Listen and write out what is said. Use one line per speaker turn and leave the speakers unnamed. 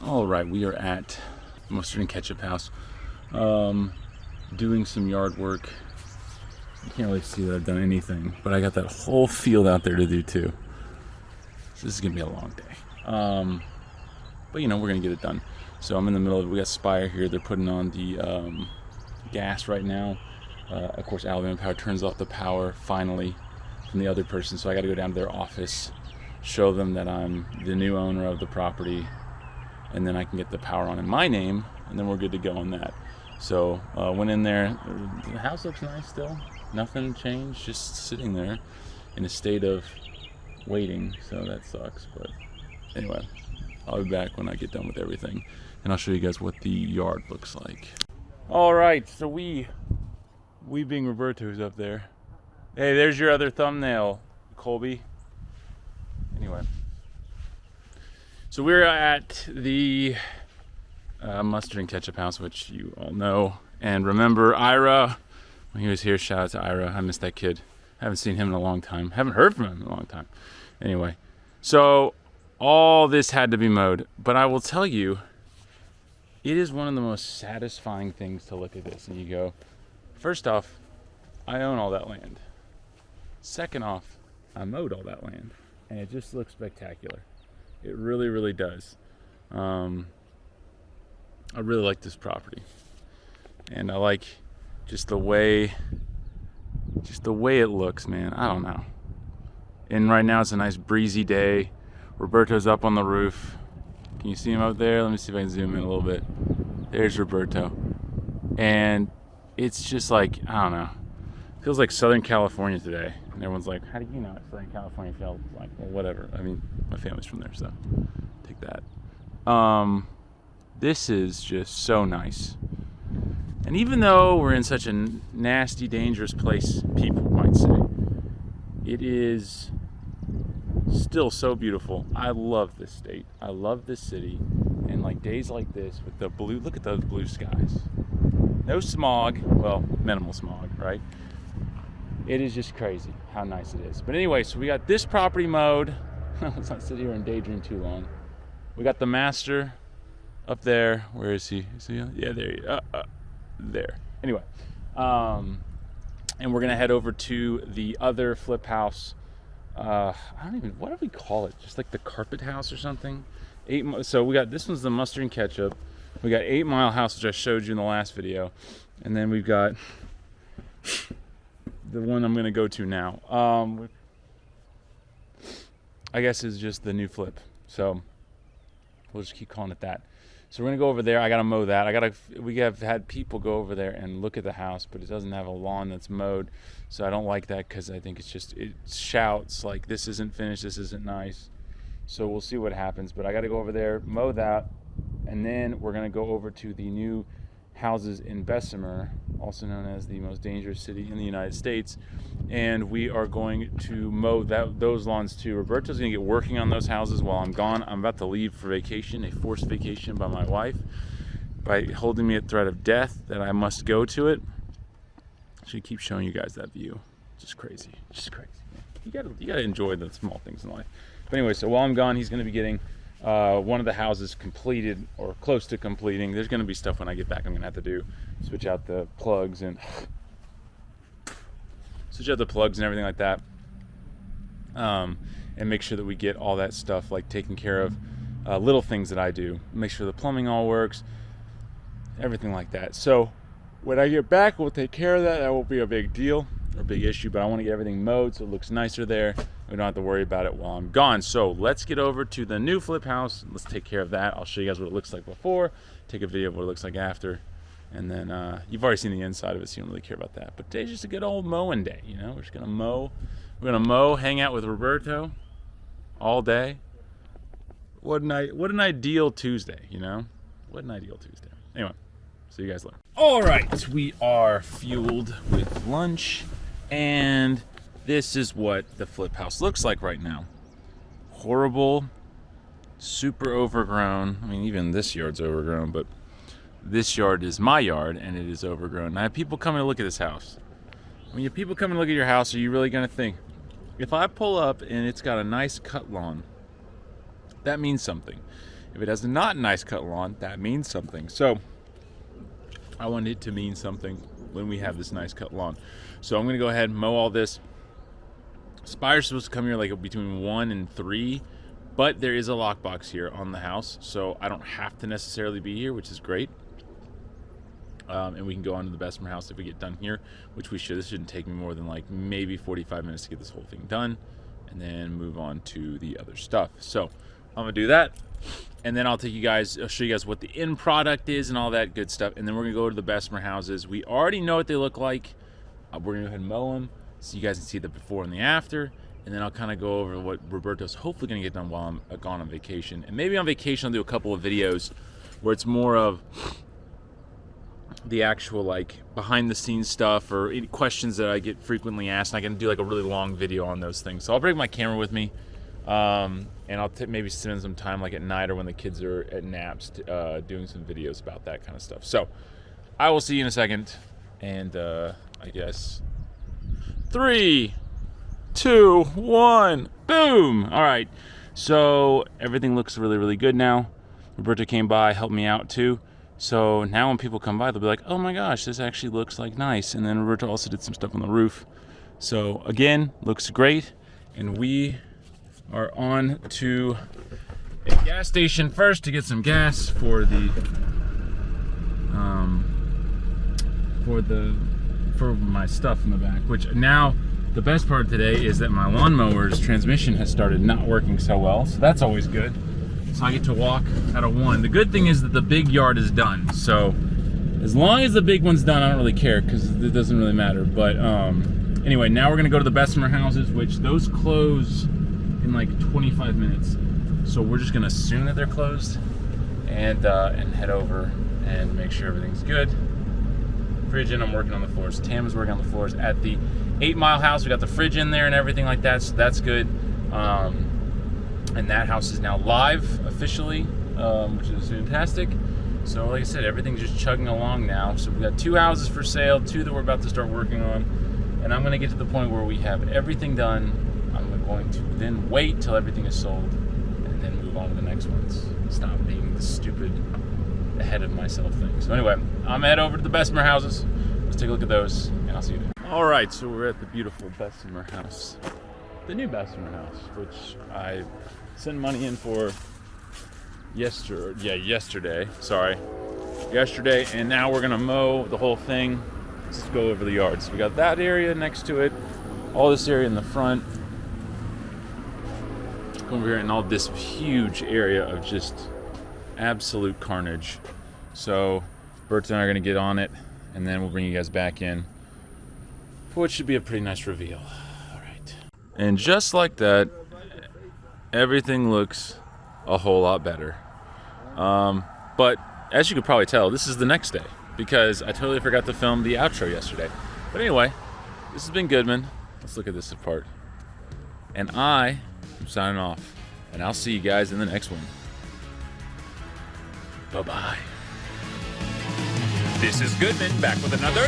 All right, we are at Mustard and Ketchup House, doing some yard work. You can't really see that I've done anything, but I got that whole field out there to do too. So this is gonna be a long day. But you know, we're gonna get it done. So I'm in the middle of it. We got Spire here. They're putting on the gas right now. Of course, Alabama Power turns off the power finally from the other person. So I got to go down to their office, show them that I'm the new owner of the property, and then I can get the power on in my name, and then we're good to go on that. So went in there. The house looks nice still. Nothing changed. Just sitting there in a state of waiting. So that sucks. But anyway, I'll be back when I get done with everything, and I'll show you guys what the yard looks like. All right, so we being Roberto's up there. Hey, there's your other thumbnail, Colby. Anyway, so we're at the Mustard and Ketchup House, which you all know. And remember Ira, when he was here, shout out to Ira. I missed that kid. Haven't seen him in a long time. Haven't heard from him in a long time. Anyway, so all this had to be mowed. But I will tell you, it is one of the most satisfying things to look at this and you go, first off, I own all that land. Second off, I mowed all that land. And it just looks spectacular. It really, really does. I really like this property. And I like just the way it looks, man. I don't know. And right now it's a nice breezy day. Roberto's up on the roof. Can you see him up there? Let me see if I can zoom in a little bit. There's Roberto. And it's just like, I don't know. It feels like Southern California today. And everyone's like, how do you know it's Southern California feels like? Well, whatever. I mean, my family's from there, so take that. This is just so nice. And even though we're in such a nasty, dangerous place, people might say, it is still so beautiful. I love this state. I love this city. And like days like this with the blue, look at those blue skies. No smog, well, minimal smog, right? It is just crazy how nice it is. But anyway, so we got this property mowed. Let's not sit here and daydream too long. We got the master up there. Where is he? Is he? Yeah, there. There. Anyway, and we're gonna head over to the other flip house. I don't even, what do we call it? Just like the carpet house or something. So we got, this one's the Mustard and Ketchup. We got 8 Mile House, which I showed you in the last video, and then we've got the one I'm gonna go to now. I guess is just the new flip. So we'll just keep calling it that. So we're gonna go over there. I gotta mow that. We have had people go over there and look at the house, but it doesn't have a lawn that's mowed. So I don't like that because I think it shouts like this isn't finished, this isn't nice. So we'll see what happens. But I gotta go over there, mow that, and then we're gonna go over to the new houses in Bessemer, also known as the most dangerous city in the United States. And we are going to mow those lawns too. Roberto's gonna get working on those houses while I'm gone. I'm about to leave for vacation, a forced vacation by my wife, by holding me at threat of death that I must go to it. I should keep showing you guys that view. Just crazy, just crazy. You gotta enjoy the small things in life. But anyway, so while I'm gone, he's gonna be getting one of the houses completed or close to completing. There's gonna be stuff when I get back I'm gonna have to do, switch out the plugs and everything like that, and make sure that we get all that stuff like taken care of, little things that I do, make sure the plumbing all works, everything like that. So when I get back, we'll take care of that. That won't be a big deal or big issue, but I want to get everything mowed so it looks nicer there. We don't have to worry about it while I'm gone. So let's get over to the new flip house. Let's take care of that. I'll show you guys what it looks like before, take a video of what it looks like after, and then you've already seen the inside of it, so you don't really care about that. But today's just a good old mowing day, you know? We're just gonna mow. We're gonna mow, hang out with Roberto all day. What an ideal Tuesday, you know? What an ideal Tuesday. Anyway, see you guys later. All right, we are fueled with lunch, and this is what the flip house looks like right now. Horrible, super overgrown. I mean, even this yard's overgrown, but this yard is my yard, and it is overgrown. I have people coming to look at this house. When you people come and look at your house, are you really gonna think, if I pull up and it's got a nice cut lawn, that means something. If it has a not nice cut lawn, that means something. So I want it to mean something when we have this nice cut lawn. So I'm gonna go ahead and mow all this. Spire's supposed to come here like between 1 and 3, but there is a lockbox here on the house, so I don't have to necessarily be here, which is great. And we can go on to the Bessemer house if we get done here, which we should. This shouldn't take me more than like maybe 45 minutes to get this whole thing done, and then move on to the other stuff. So I'm gonna do that, and then I'll show you guys what the end product is and all that good stuff, and then we're gonna go to the Bessemer houses. We already know what they look like. We're gonna go ahead and mow them so you guys can see the before and the after, and then I'll kind of go over what Roberto's hopefully gonna get done while I'm gone on vacation. And maybe on vacation I'll do a couple of videos where it's more of the actual like behind the scenes stuff or any questions that I get frequently asked, and I can do like a really long video on those things. So I'll bring my camera with me, and I'll maybe spend some time like at night or when the kids are at naps doing some videos about that kind of stuff. So I will see you in a second, and I guess 3, 2, 1, boom. All right, so everything looks really, really good now. Roberto came by, helped me out too. So now when people come by, they'll be like, oh my gosh, this actually looks like nice. And then Roberto also did some stuff on the roof. So again, looks great. And we are on to a gas station first to get some gas for my stuff in the back. Which now, the best part today is that my lawnmower's transmission has started not working so well. So that's always good. So I get to walk out of one. The good thing is that the big yard is done. So as long as the big one's done, I don't really care because it doesn't really matter. But anyway, now we're gonna go to the Bessemer houses, which those close in like 25 minutes. So we're just gonna assume that they're closed and head over and make sure everything's good. Fridge in, I'm working on the floors. Tam is working on the floors at the 8 Mile house. We got the fridge in there and everything like that, so that's good. And that house is now live officially, which is fantastic. So like I said, everything's just chugging along now. So we've got 2 houses for sale, 2 that we're about to start working on. And I'm gonna get to the point where we have everything done. I'm going to then wait till everything is sold and then move on to the next ones. Stop being the stupid ahead of myself thing. So anyway, I'm gonna head over to the Bessemer houses. Let's take a look at those and I'll see you there. All right, so we're at the beautiful Bessemer house. The new Bessemer house, which I sent money in for yesterday, and now we're gonna mow the whole thing. Let's just go over the yard. So we got that area next to it, all this area in the front, over here, and all this huge area of just absolute carnage. So Bert and I are gonna get on it, and then we'll bring you guys back in for what should be a pretty nice reveal. And just like that, everything looks a whole lot better. But as you could probably tell, this is the next day because I totally forgot to film the outro yesterday. But anyway, this has been Goodman. Let's look at this apart. And I am signing off. And I'll see you guys in the next one. Bye-bye. This is Goodman back with another...